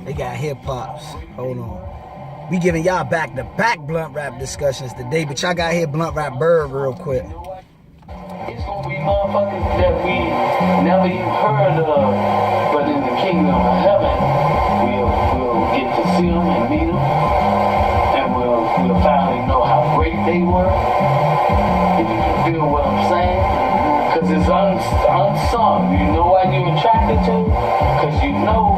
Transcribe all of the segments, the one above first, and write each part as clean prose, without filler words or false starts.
They got hip hops. Hold on. We giving y'all back-to-back blunt rap discussions today, but y'all got to hear BluntRapENT real quick. It's gonna be motherfuckers that we never even heard of, but in the kingdom of heaven, we'll get to see them and meet them, and we'll finally know how great they were. If you can feel what I'm saying, because it's unsung. You know why you're attracted to it? Because you know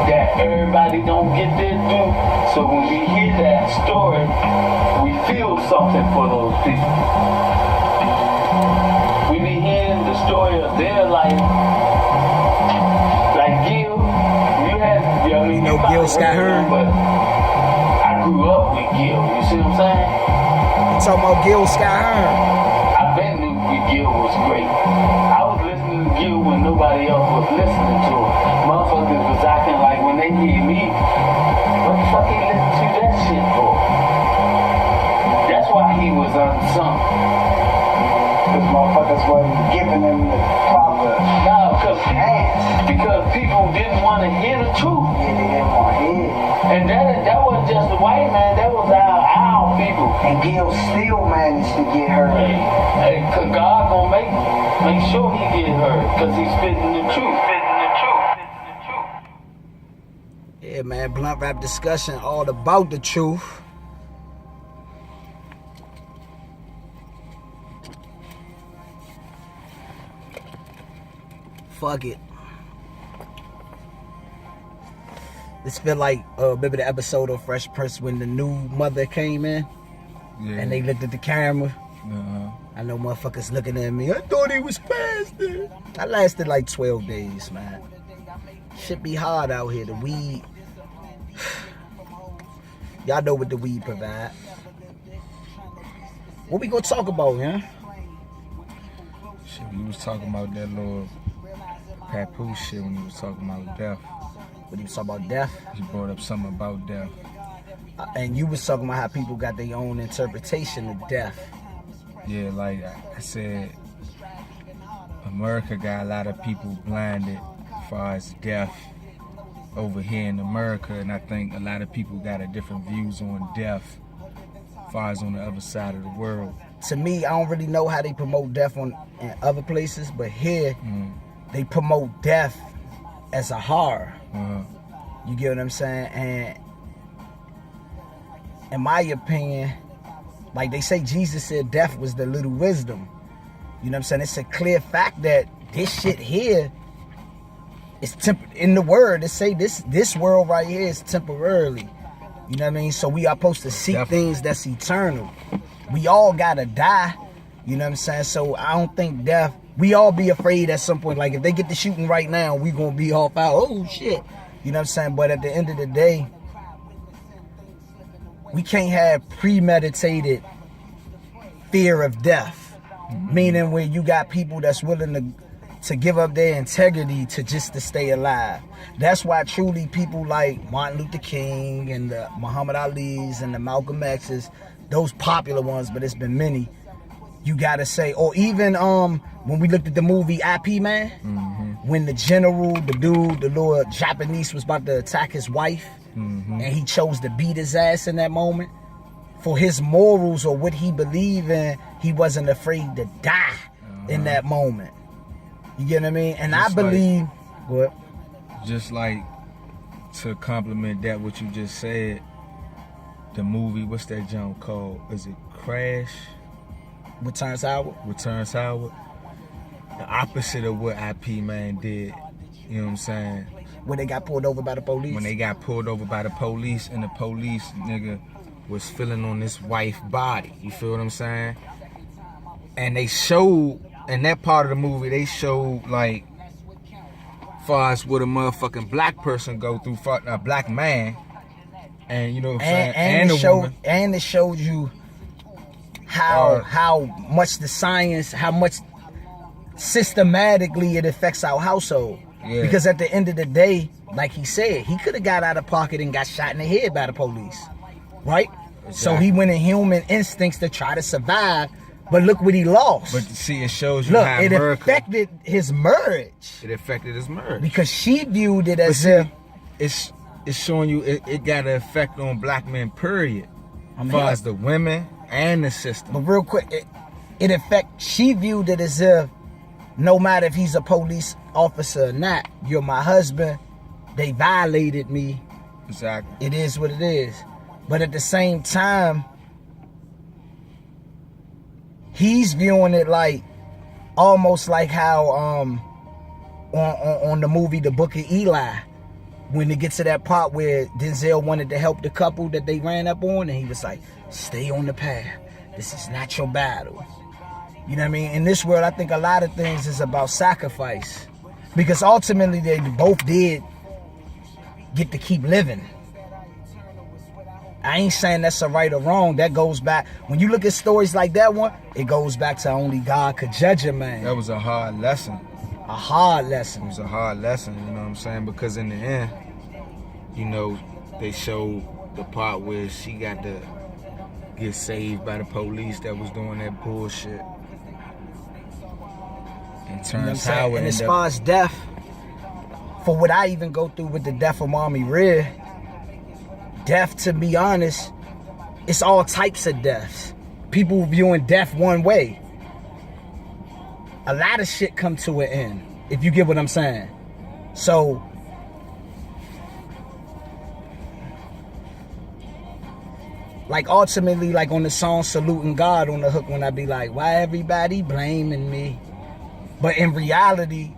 that everybody don't get their due. So when we hear that story, we feel something for those people. We be hearing the story of their life. Like Gil, you know Gil Scott Hearn, but I grew up with Gil. You see what I'm saying? You talking about Gil Scott Hearn? I bet knew Gil was great. I was listening to Gil when nobody else was listening to him. Motherfuckers was acting like when they hear me, what the fuck he listen to that shit for? That's why he was unsung. Because motherfuckers wasn't giving them the proper because people didn't want to hear the truth. Yeah, they didn't want to hear it. And that wasn't just the white man, that was our people. And Gil still managed to get her. Hey, cause God gonna make sure he get hurt, cause he's spitting the truth. Yeah, man, blunt rap discussion all about the truth. Fuck it. This feel like remember the episode of Fresh Prince when the new mother came in, and they looked at the camera. I know motherfuckers looking at me. I thought he was fasting. I lasted like 12 days, man. Shit be hard out here. The weed. Y'all know what the weed provide. What we gonna talk about, man? Shit, we was talking about that little papoose shit when he was talking about death. When he was talking about death? He brought up something about death. And you was talking about how people got their own interpretation of death. Yeah, like I said, America got a lot of people blinded as far as death over here in America, and I think a lot of people got a different views on death as far as on the other side of the world. To me, I don't really know how they promote death in other places, but here, they promote death as a horror. You get what I'm saying? And in my opinion, like they say, Jesus said death was the little wisdom. You know what I'm saying? It's a clear fact that this shit here is in the word. It say this world right here is temporarily. You know what I mean? So we are supposed to seek things that's eternal. We all gotta die. You know what I'm saying? So I don't think death. We all be afraid at some point. Like if they get to shooting right now, we gonna be off out. Oh shit. You know what I'm saying? But at the end of the day, we can't have premeditated fear of death. Meaning where you got people that's willing to give up their integrity to stay alive. That's why truly people like Martin Luther King and the Muhammad Ali's and the Malcolm X's, those popular ones, but it's been many. You gotta say, or even when we looked at the movie IP Man, when the general, the little Japanese was about to attack his wife, and he chose to beat his ass in that moment, for his morals or what he believed in, he wasn't afraid to die in that moment. You get what I mean? And just I believe, what? Just like to compliment that what you just said, the movie, what's that jump called? Is it Crash? Returns Howard? Returns Howard. The opposite of what IP Man did. You know what I'm saying? When they got pulled over by the police? When they got pulled over by the police, and the police nigga was feeling on this wife's body. You feel what I'm saying? And they showed, in that part of the movie, they showed like, far as what a motherfucking black person go through, a black man, and you know what I'm saying, and a woman. And it showed you how much the science, how much systematically it affects our household. Yeah. Because at the end of the day, like he said, he could have got out of pocket and got shot in the head by the police, right? Exactly. So he went in human instincts to try to survive, But look what he lost. But see, it shows you look, how it America, affected his marriage. It affected his marriage. Because she viewed it as see, if it's showing you it got an effect on black men, period. As far as the women and the system. But real quick, she viewed it as if no matter if he's a police officer or not, you're my husband, they violated me. Exactly. It is what it is. But at the same time, he's viewing it like almost like how on the movie The Book of Eli, when it gets to that part where Denzel wanted to help the couple that they ran up on, and he was like, stay on the path. This is not your battle. You know what I mean? In this world, I think a lot of things is about sacrifice. Because ultimately, they both did get to keep living. I ain't saying that's a right or wrong. That goes back, when you look at stories like that one, it goes back to only God could judge a man. That was a hard lesson. A hard lesson. It was a hard lesson, you know what I'm saying? Because in the end, you know, they showed the part where she got to get saved by the police that was doing that bullshit. And turns how it and as far as death, for what I even go through with the death of Mommy Red, death, to be honest, it's all types of deaths. People viewing death one way. A lot of shit come to an end, if you get what I'm saying. So, like ultimately, like on the song Saluting God on the hook, when I be like, why everybody blaming me? But in reality,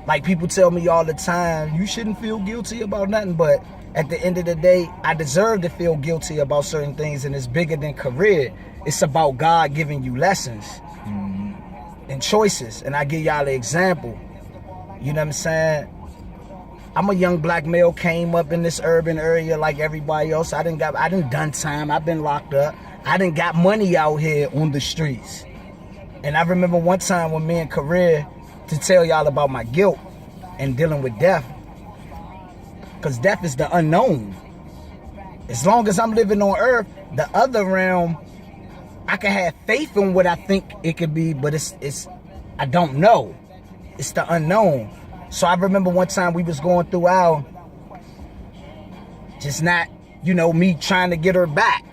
like people tell me all the time, you shouldn't feel guilty about nothing. But at the end of the day, I deserve to feel guilty about certain things, and it's bigger than career. It's about God giving you lessons and choices. And I give y'all an example. You know what I'm saying? I'm a young black male, came up in this urban area like everybody else. I done done time. I've been locked up. I done got money out here on the streets. And I remember one time when me and Career, to tell y'all about my guilt and dealing with death, because death is the unknown. As long as I'm living on earth, the other realm, I can have faith in what I think it could be, but it's I don't know. It's the unknown. So I remember one time we was going through our, just not, you know, me trying to get her back.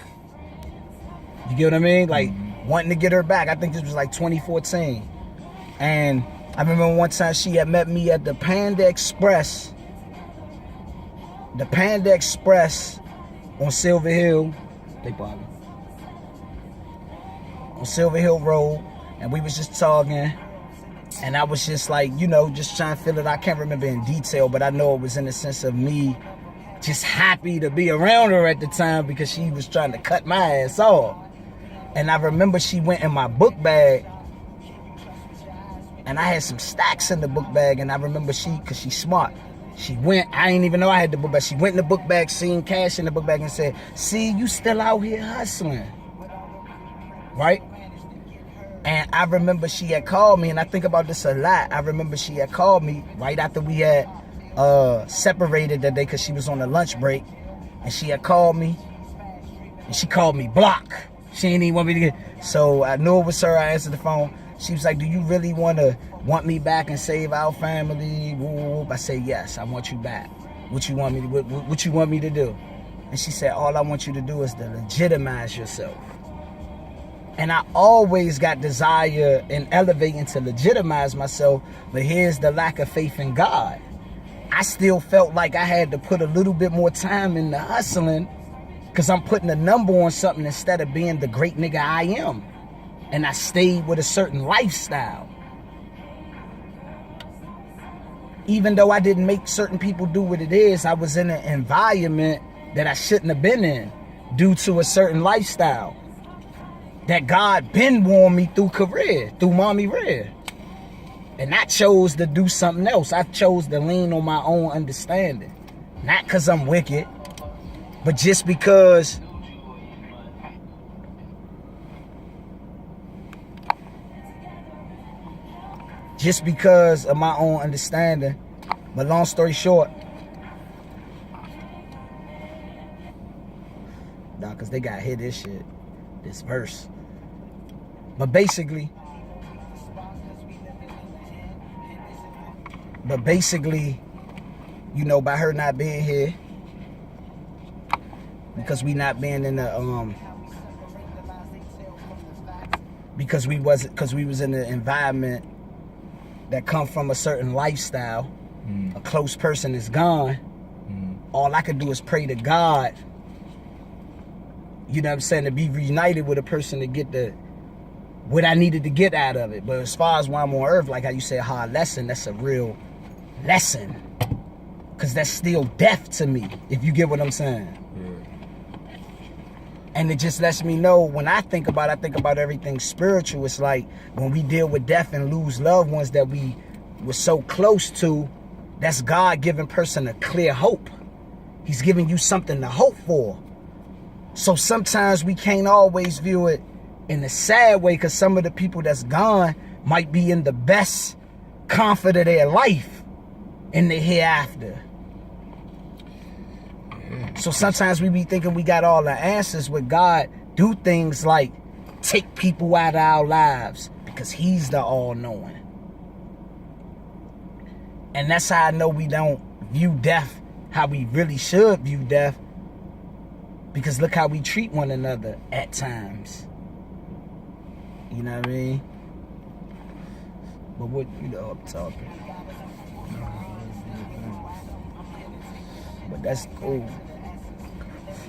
You get what I mean? Like wanting to get her back. I think this was like 2014. And I remember one time she had met me at the Panda Express. The Panda Express on Silver Hill. They bought me. On Silver Hill Road. And we was just talking. And I was just like, you know, just trying to feel it. I can't remember in detail, but I know it was in the sense of me just happy to be around her at the time because she was trying to cut my ass off. And I remember she went in my book bag, and I had some stacks in the book bag, and I remember because she's smart, she went, I didn't even know I had the book bag, she went in the book bag, seen cash in the book bag, and said, see, you still out here hustling, right? And I remember she had called me, and I think about this a lot. I remember she had called me right after we had separated that day because she was on a lunch break, and she had called me, and she called me block. She didn't even want me to get, so I knew it was her. I answered the phone. She was like, do you really want me back and save our family? I said, yes, I want you back. What you want me to do? And she said, all I want you to do is to legitimize yourself. And I always got desire and elevating to legitimize myself, but here's the lack of faith in God. I still felt like I had to put a little bit more time in the hustling because I'm putting a number on something instead of being the great nigga I am. And I stayed with a certain lifestyle. Even though I didn't make certain people do what it is, I was in an environment that I shouldn't have been in due to a certain lifestyle that God been warned me through career, through Mommy Red. And I chose to do something else. I chose to lean on my own understanding. Not because I'm wicked, but just because of my own understanding. But long story short, nah, because they got to hear this shit, this verse. But basically, you know, by her not being here, because we not being in the because we was in an environment that come from a certain lifestyle, a close person is gone. All I could do is pray to God, you know what I'm saying, to be reunited with a person to get what I needed to get out of it. But as far as while I'm on earth, like how you say a hard lesson, that's a real lesson. Because that's still death to me, if you get what I'm saying. Yeah. And it just lets me know, when I think about everything spiritual. It's like when we deal with death and lose loved ones that we were so close to, that's God giving person a clear hope. He's giving you something to hope for. So sometimes we can't always view it in a sad way, because some of the people that's gone might be in the best comfort of their life in the hereafter. So sometimes we be thinking we got all the answers, with God do things like take people out of our lives because he's the all-knowing. And that's how I know we don't view death how we really should view death, because look how we treat one another at times. You know what I mean? But what, you know, I'm talking. But that's cool.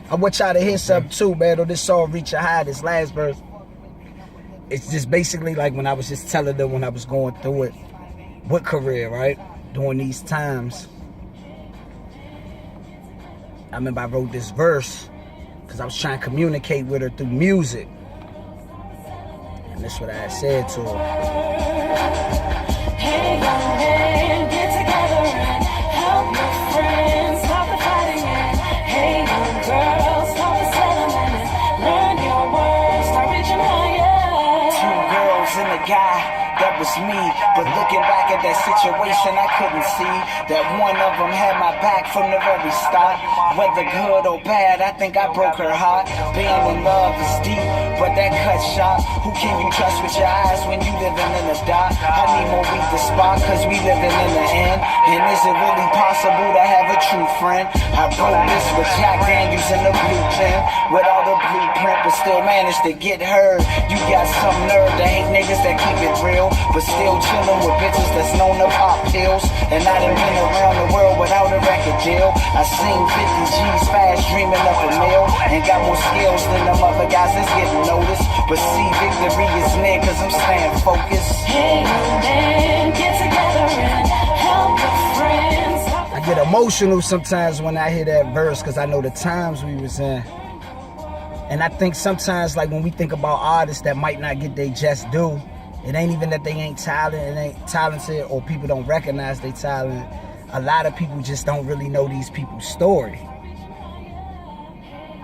I want y'all to hear something too, man. On this song, Reach a High, this last verse. It's just basically like when I was just telling them when I was going through it with career, right? During these times. I remember I wrote this verse because I was trying to communicate with her through music. And that's what I had said to her. Hey, young man, get together and help your friends stop the fighting. And hey, young girl, stop the settlement and learn your words, start reaching higher. Two girls and a guy, that was me. But looking back at that situation, I couldn't see that one of them had my back from the very start. Whether good or bad, I think I broke her heart. Being in love is deep, but that cut shot. Who can you trust with your eyes when you living in the dark? I need more weed to spark, cause we living in the end. And is it really possible to have a true friend? I wrote this with Jack Daniels in the blue pen, with all the blueprint, but still managed to get heard. You got some nerve to hate niggas that keep it real, but still chillin' with bitches that's known to pop pills. And I done been around the world without a record deal. I seen 50 G's fast dreaming up a meal, and got more skills than them other guys that's getting noticed. But see, victory is near, cause I'm staying focused. Hey, man, get together and help your friends. I get emotional sometimes when I hear that verse, because I know the times we was in. And I think sometimes, like when we think about artists that might not get their just due, it ain't even that they ain't talented or people don't recognize their talent. A lot of people just don't really know these people's story.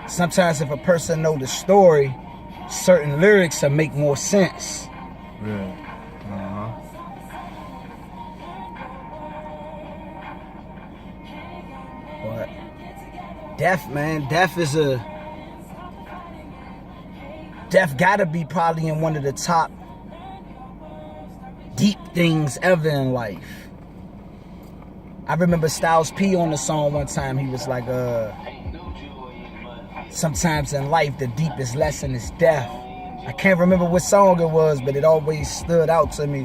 Sometimes if a person know the story, certain lyrics will make more sense. Yeah. But death, man, death gotta be probably in one of the top deep things ever in life. I remember Styles P on the song one time. He was like, sometimes in life the deepest lesson is death. I can't remember what song it was, but it always stood out to me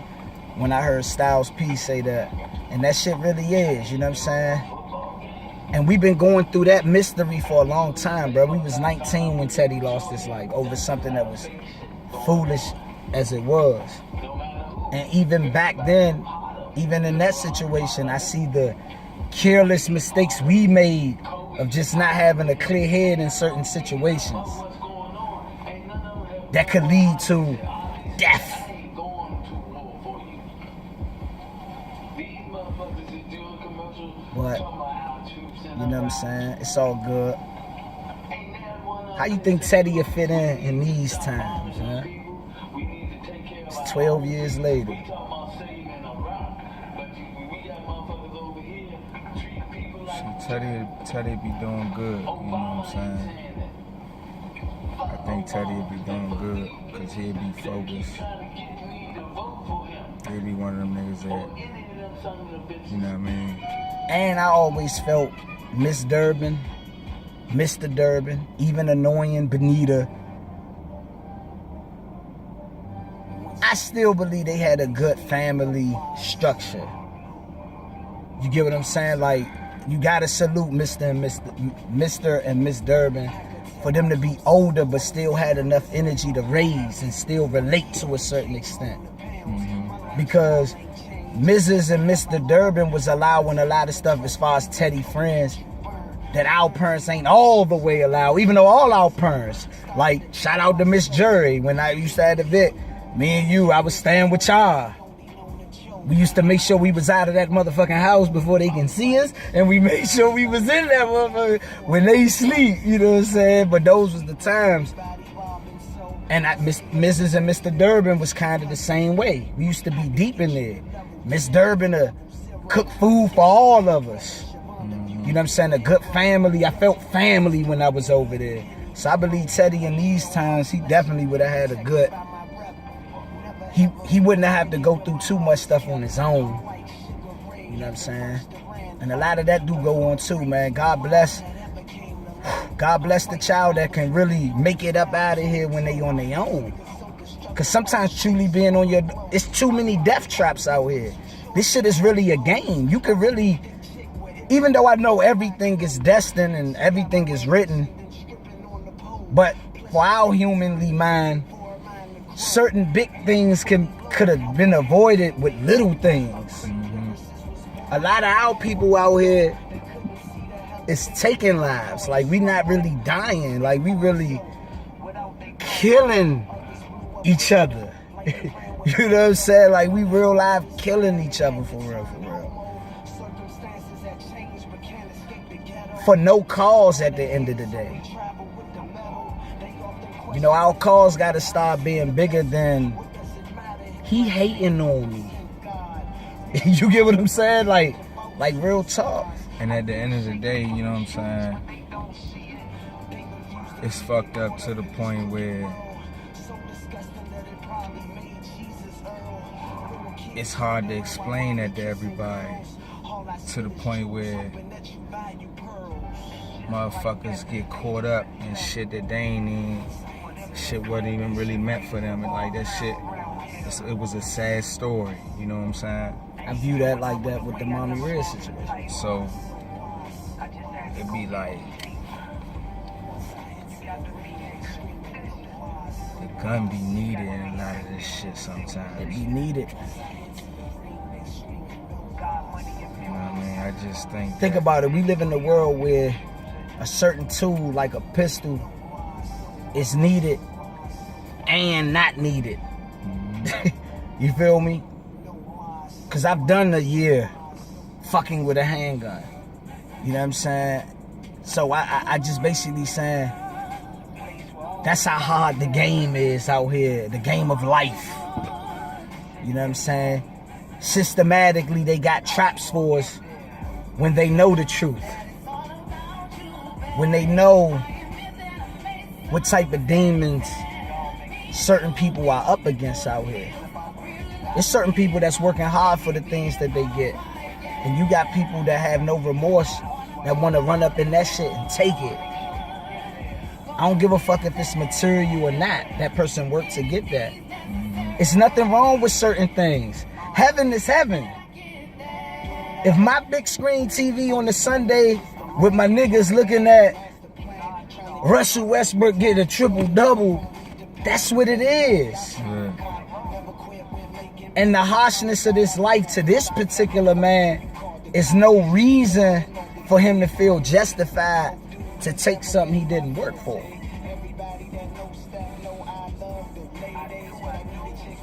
when I heard Styles P say that. And that shit really is, you know what I'm saying? And we've been going through that mystery for a long time, bro. We was 19 when TeDDy lost his life over something that was foolish as it was. And even back then, even in that situation, I see the careless mistakes we made of just not having a clear head in certain situations that could lead to death. But, you know what I'm saying? It's all good. How you think TeDDy will fit in these times, huh? It's 12 years later. TeDDy be doing good, you know what I'm saying? I think TeDDy will be doing good. cause he'll be focused. He'll be one of them niggas that, you know what I mean? And I always felt Miss Durbin, Mr. Durbin, even annoying Benita, I still believe they had a good family structure. You get what I'm saying? Like, you gotta salute Mr. and Miss Durbin for them to be older but still had enough energy to raise and still relate to a certain extent. Because Mrs. and Mr. Durbin was allowing a lot of stuff as far as TeDDy friends that our parents ain't all the way allowed, even though all our parents, like, shout out to Miss Jury, when I used to have the Vic, me and you, I was staying with y'all. We used to make sure we was out of that motherfucking house before they can see us, and we made sure we was in that motherfucker when they sleep, you know what I'm saying? But those was the times. And Mrs. and Mr. Durbin was kind of the same way. We used to be deep in there. Miss Durbin cook food for all of us. You know what I'm saying? A good family. I felt family when I was over there. So I believe TeDDy in these times, he definitely would have had a good... He wouldn't have to go through too much stuff on his own. You know what I'm saying? And a lot of that do go on too, man. God bless the child that can really make it up out of here when they on their own. Because sometimes truly being on your... It's too many death traps out here. This shit is really a game. You could really... Even though I know everything is destined and everything is written, but for our humanly mind, certain big things could have been avoided with little things. A lot of our people out here is taking lives. Like, we not really dying. Like, we really killing each other. You know what I'm saying? Like, we real life killing each other for real, for real. For no cause at the end of the day. You know, our cause got to start being bigger than he hating on me. You get what I'm saying? Like real talk. And at the end of the day, you know what I'm saying? It's fucked up to the point where it's hard to explain that to everybody. To the point where motherfuckers get caught up in shit that they ain't even... Shit wasn't even really meant for them. And like that shit, it was a sad story. You know what I'm saying? I view that like that with the Mommy Red situation. So it'd be like the gun be needed in a lot of this shit sometimes. It be needed. You know what I mean? I just think about it. We live in a world where a certain tool, like a pistol, is needed and not needed. You feel me? Because I've done a year fucking with a handgun. You know what I'm saying? So I just basically saying that's how hard the game is out here. The game of life. You know what I'm saying? Systematically, they got traps for us when they know the truth. When they know what type of demons certain people are up against out here. There's certain people that's working hard for the things that they get. And you got people that have no remorse that want to run up in that shit and take it. I don't give a fuck if it's material or not. That person worked to get that. It's nothing wrong with certain things. Heaven is heaven. If my big screen TV on a Sunday with my niggas looking at Russell Westbrook get a triple-double, that's what it is. Yeah. And the harshness of this life to this particular man is no reason for him to feel justified to take something he didn't work for.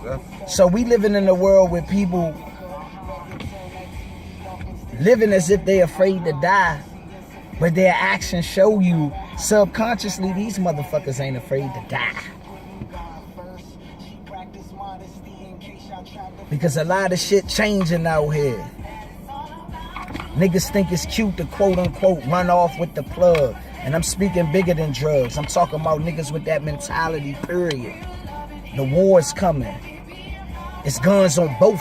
Yeah. So we living in a world where people living as if they're afraid to die, but their actions show you subconsciously these motherfuckers ain't afraid to die. Because a lot of shit changing out here. Niggas think it's cute to quote unquote run off with the plug. And I'm speaking bigger than drugs. I'm talking about niggas with that mentality, period. The war is coming. It's guns on both